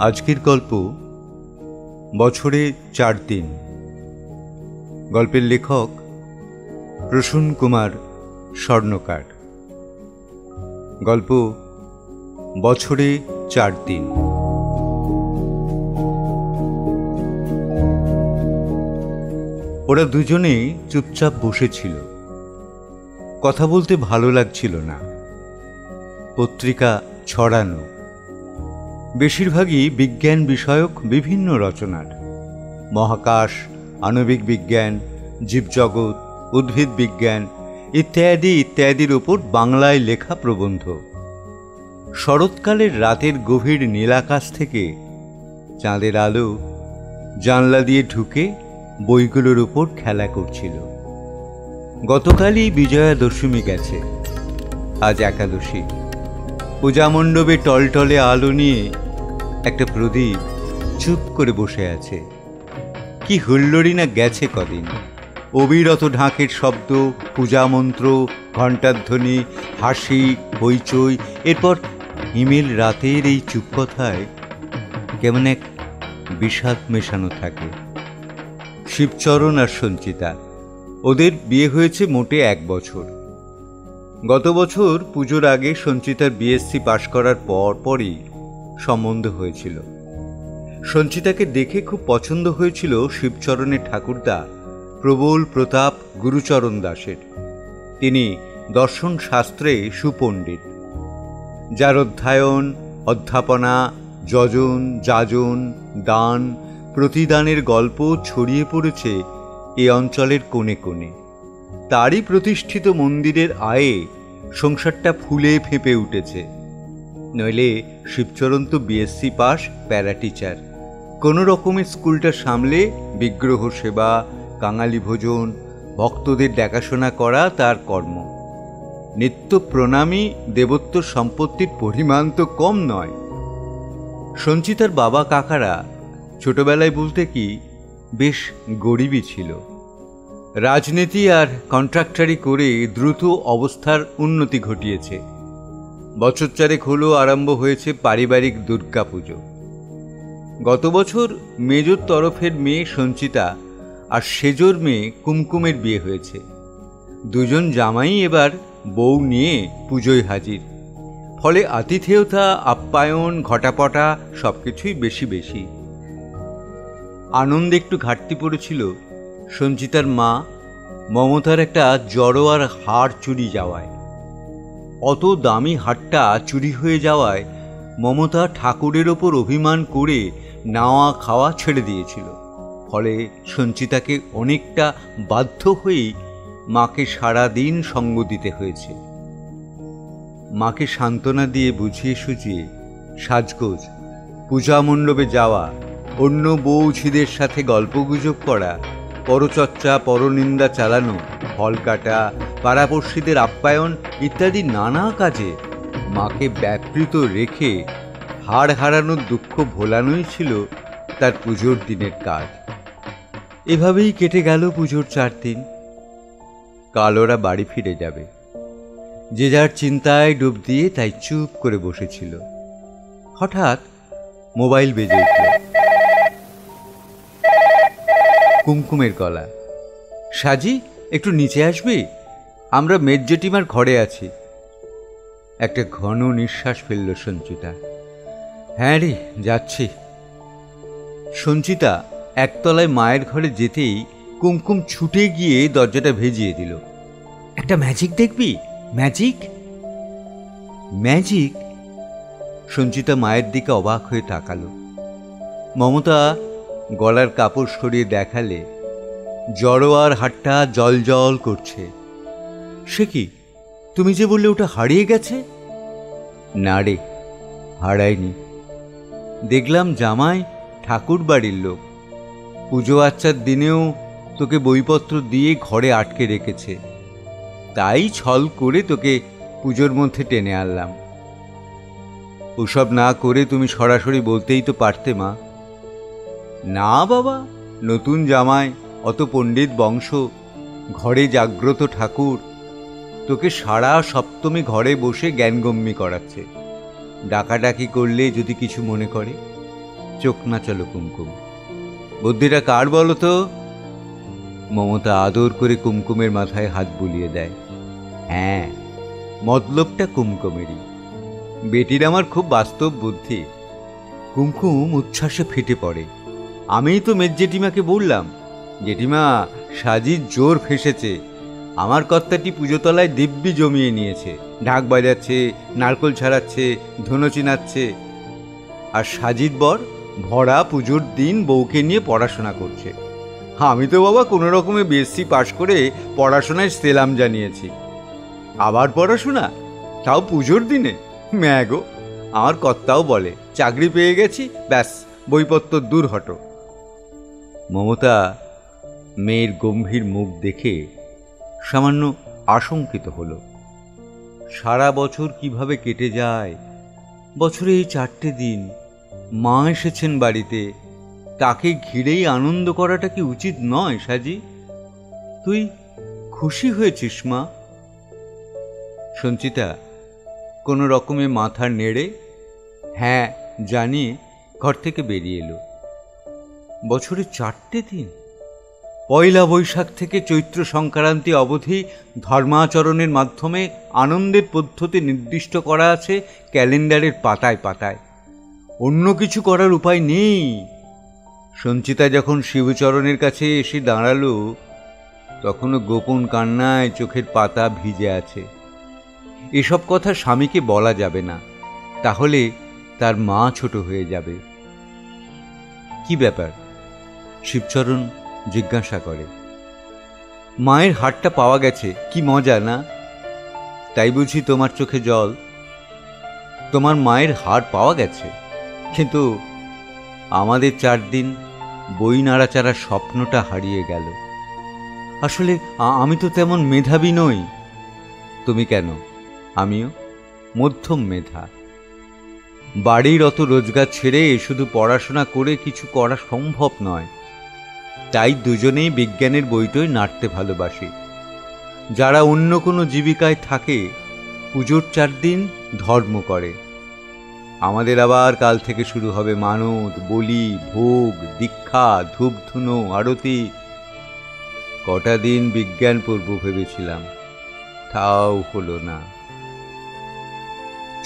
আজকের গল্প বছরে 4 দিন। গল্পের লেখক প্রসূন কুমার স্বর্ণকার। গল্প বছরে 4 দিন। ওরা দুজনেই চুপচাপ বসেছিল। কথা বলতে ভালো লাগছিল না। পত্রিকা ছড়ানো, বেশিরভাগই বিজ্ঞান বিষয়ক বিভিন্ন রচনার। মহাকাশ, আণবিক বিজ্ঞান, জীবজগৎ, উদ্ভিদ বিজ্ঞান ইত্যাদি ইত্যাদির ওপর বাংলায় লেখা প্রবন্ধ। শরৎকালের রাতের গভীর নীলাকাশ থেকে চাঁদের আলো জানলা দিয়ে ঢুকে বইগুলোর ওপর খেলা করছিল। গতকালই বিজয়া দশমী গেছে, আজ একাদশী। পূজা মণ্ডপে টলটলে আলো নিয়ে একটা প্রদীপ চুপ করে বসে আছে। কি হুল্লোড়ি না গেছে কদিন! অবিরত ঢাকের শব্দ, পূজা মন্ত্র, ঘণ্টার ধ্বনি, হাসি, হইচই। এরপর হিমেল রাতের এই চুপ কথায় কেমন এক বিষাদ মেশানো থাকে। শিবচরণ আর সঞ্চিতা, ওদের বিয়ে হয়েছে মোটে 1 বছর। গত বছর পুজোর আগে সঞ্চিতার বিএসসি পাশ করার পরই সম্বন্ধ হয়েছিল। সঞ্চিতাকে দেখে খুব পছন্দ হয়েছিল শিবচরণের ঠাকুরদা প্রবল প্রতাপ গুরুচরণ দাসের। তিনি দর্শন শাস্ত্রে সুপণ্ডিত, যার অধ্যয়ন, অধ্যাপনা, যজন, যাজন, দান, প্রতিদানের গল্প ছড়িয়ে পড়েছে এ অঞ্চলের কোণে কোণে। তারই প্রতিষ্ঠিত মন্দিরের আয়ে সংসারটা ফুলে ফেঁপে উঠেছে। নইলে শিবচরণ তো বিএসসি পাস, প্যারা টিচার। কোনো রকমের স্কুলটা সামলে বিগ্রহ সেবা, কাঙালি ভোজন, ভক্তদের দেখাশোনা করা তার কর্ম। নিত্য প্রণামী দেবত্ব সম্পত্তির পরিমাণ তো কম নয়। সঞ্চিতার বাবা কাকারা ছোটবেলায় বলতে কি বেশ গরিবই ছিল। রাজনীতি আর কন্ট্রাক্টারি করে দ্রুত অবস্থার উন্নতি ঘটিয়েছে। বছর 4 হলো আরম্ভ হয়েছে পারিবারিক দুর্গাপুজো। গত বছর মেজর তরফের মেয়ে সঞ্চিতা আর সেজোর মেয়ে কুমকুমের বিয়ে হয়েছে। দুজন জামাই এবার বউ নিয়ে পুজোয় হাজির। ফলে আতিথেয়তা, আপ্যায়ন, ঘটাপটা সবকিছুই বেশি বেশি। আনন্দে একটু ঘাটতি পড়েছিল সঞ্চিতার মা মমতার একটা জড়োয়ার হার চুরি যাওয়ায়। অত দামি হারটা চুরি হয়ে যাওয়ায় মমতা ঠাকুরের ওপর অভিমান করে নাওয়া খাওয়া ছেড়ে দিয়েছিল। ফলে সঞ্চিতাকে অনেকটা বাধ্য হয়েই মাকে সারাদিন সঙ্গ দিতে হয়েছে। মাকে সান্ত্বনা দিয়ে বুঝিয়ে সুঝিয়ে সাজগোজ, পূজা মণ্ডপে যাওয়া, অন্য বউঝিদের সাথে গল্পগুজব করা, পরচর্চা, পরনিন্দা চালানো, ফল কাটা, পাড়াপড়শিদের আপ্যায়ন ইত্যাদি নানা কাজে মাকে ব্যাপৃত রেখে হাড় হারানোর দুঃখ ভোলানোই ছিল তার পুজোর দিনের কাজ। এভাবেই কেটে গেল পুজোর 4 দিন। কাল ওরা বাড়ি ফিরে যাবে। যে যার চিন্তায় ডুব দিয়ে তাই চুপ করে বসেছিল। হঠাৎ মোবাইল বেজে উঠল। কুমকুমের গলা। সাজি, একটু নিচে আসবি? আমরা মেজ জেঠিমার ঘরে আছি। একটা ঘন নিঃশ্বাস ফেলল সঞ্চিতা। হ্যাঁ রে, যাচ্ছি। সঞ্চিতা একতলায় মায়ের ঘরে যেতেই কুমকুম ছুটে গিয়ে দরজাটা ভেজিয়ে দিল। একটা ম্যাজিক দেখবি? ম্যাজিক? ম্যাজিক? সঞ্চিতা মায়ের দিকে অবাক হয়ে তাকালো। মমতা গলার কাপড় সরিয়ে দেখালে জড়োয়ার হাটটা জল জল করছে। সে কি, তুমি যে বললে ওটা হারিয়ে গেছে? না রে, হারায়নি। দেখলাম জামাই ঠাকুর বাড়ির লোক, পুজো আচ্চার দিনেও তোকে বইপত্র দিয়ে ঘরে আটকে রেখেছে। তাই ছল করে তোকে পুজোর মধ্যে টেনে আনলাম। ওসব না করে তুমি সরাসরি বলতেই তো পারতে মা। না বাবা, নতুন জামাই, অত পণ্ডিত বংশ, ঘরে জাগ্রত ঠাকুর, তোকে সারা সপ্তমী ঘরে বসে জ্ঞানগম্যি করাচ্ছে। ডাকাডাকি করলে যদি কিছু মনে করে। চোখ না চলো কুমকুম। বুদ্ধিটা কার বলো তো? মমতা আদর করে কুমকুমের মাথায় হাত বুলিয়ে দেয়। হ্যাঁ, মতলবটা কুমকুমেরই। বেটির আমার খুব বাস্তব বুদ্ধি। কুমকুম উচ্ছ্বাসে ফেটে পড়ে। আমিই তো মেজ জেঠিমাকে বললাম, জেঠিমা, সাজির জোর ফেসেছে। আমার কর্তাটি পুজোতলায় দিব্যি জমিয়ে নিয়েছে, ঢাক বাজাচ্ছে, নারকোল ছাড়াচ্ছে, ধুনো চিনাচ্ছে। আর সাজির বর ভরা পুজোর দিন বউকে নিয়ে পড়াশোনা করছে। আমি তো বাবা কোনো রকমে বিএসসি পাশ করে পড়াশোনায় সেলাম জানিয়েছি। আবার পড়াশোনা, তাও পুজোর দিনে? ম্যাগো, আমার কর্তাও বলে চাকরি পেয়ে গেছি, ব্যাস বইপত্র দূর হটো। মমতা মেয়ের গম্ভীর মুখ দেখে সামান্য আশঙ্কিত হলো। সারা বছর কিভাবে কেটে যায়। বছরে এই 4টে দিন মা এসেছেন বাড়িতে, তাকে ঘিরেই আনন্দ করাটা কি উচিত নয় সাজি? তুই খুশি হয়েছিস মা? সঞ্চিতা কোনো রকমে মাথা নেড়ে হ্যাঁ জানিয়ে ঘর থেকে বেরিয়ে এলো। বছরে 4টে দিন, পয়লা বৈশাখ থেকে চৈত্র সংক্রান্তি অবধি ধর্মাচরণের মাধ্যমে আনন্দের পদ্ধতি নির্দিষ্ট করা আছে ক্যালেন্ডারের পাতায় পাতায়। অন্য কিছু করার উপায় নেই। সঞ্চিতা যখন শিবচরণের কাছে এসে দাঁড়ালো, তখনও গোপন কান্নায় চোখের পাতা ভিজে আছে। এসব কথা স্বামীকে বলা যাবে না, তাহলে তার মা ছোট হয়ে যাবে। কি ব্যাপার? শিবচরণ জিজ্ঞাসা করে। মায়ের হাড়টা পাওয়া গেছে, কি মজা না? তাই বুঝি তোমার চোখে জল? তোমার মায়ের হাড় পাওয়া গেছে, কিন্তু আমাদের 4 দিন বই নাড়াচাড়ার স্বপ্নটা হারিয়ে গেল। আসলে আমি তো তেমন মেধাবী নই। তুমি কেন, আমিও মধ্যম মেধা। বাড়ির অত রোজগার ছেড়ে শুধু পড়াশোনা করে কিছু করা সম্ভব নয়। তাই দুজনেই বিজ্ঞানের বইটই নাড়তে ভালোবাসি। যারা অন্য কোনো জীবিকায় থাকে, পুজোর 4 দিন ধর্ম করে। আমাদের আবার কাল থেকে শুরু হবে মানত, বলি, ভোগ, দীক্ষা, ধূপধুনো, আরতি। কটা দিন বিজ্ঞান পড়ব ভেবেছিলাম, তাও হলো না।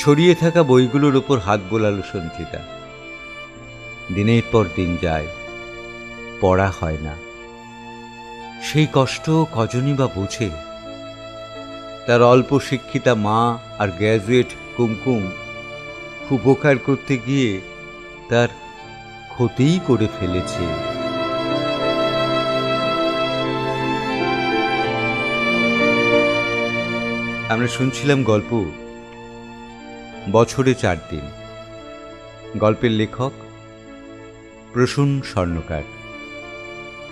ছড়িয়ে থাকা বইগুলোর ওপর হাত বোলালো সঞ্চিতা। দিনের পর দিন যায়, পড়া হয় না। সেই কষ্ট কজনই বা বোঝে? তার অল্প শিক্ষিতা মা আর গ্র্যাজুয়েট কুমকুম উপকার করতে গিয়ে তার ক্ষতিই করে ফেলেছে। আমরা শুনছিলাম গল্প বছরে 4 দিন। গল্পের লেখক প্রসূন স্বর্ণকার।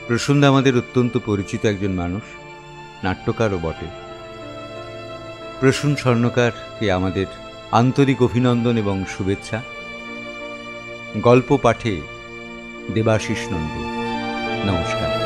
প্রসূনদা আমাদের অত্যন্ত পরিচিত একজন মানুষ, নাট্যকারও বটে। প্রসূন স্বর্ণকারকে আমাদের আন্তরিক অভিনন্দন এবং শুভেচ্ছা। গল্প পাঠে দেবাশিস নন্দী। নমস্কার।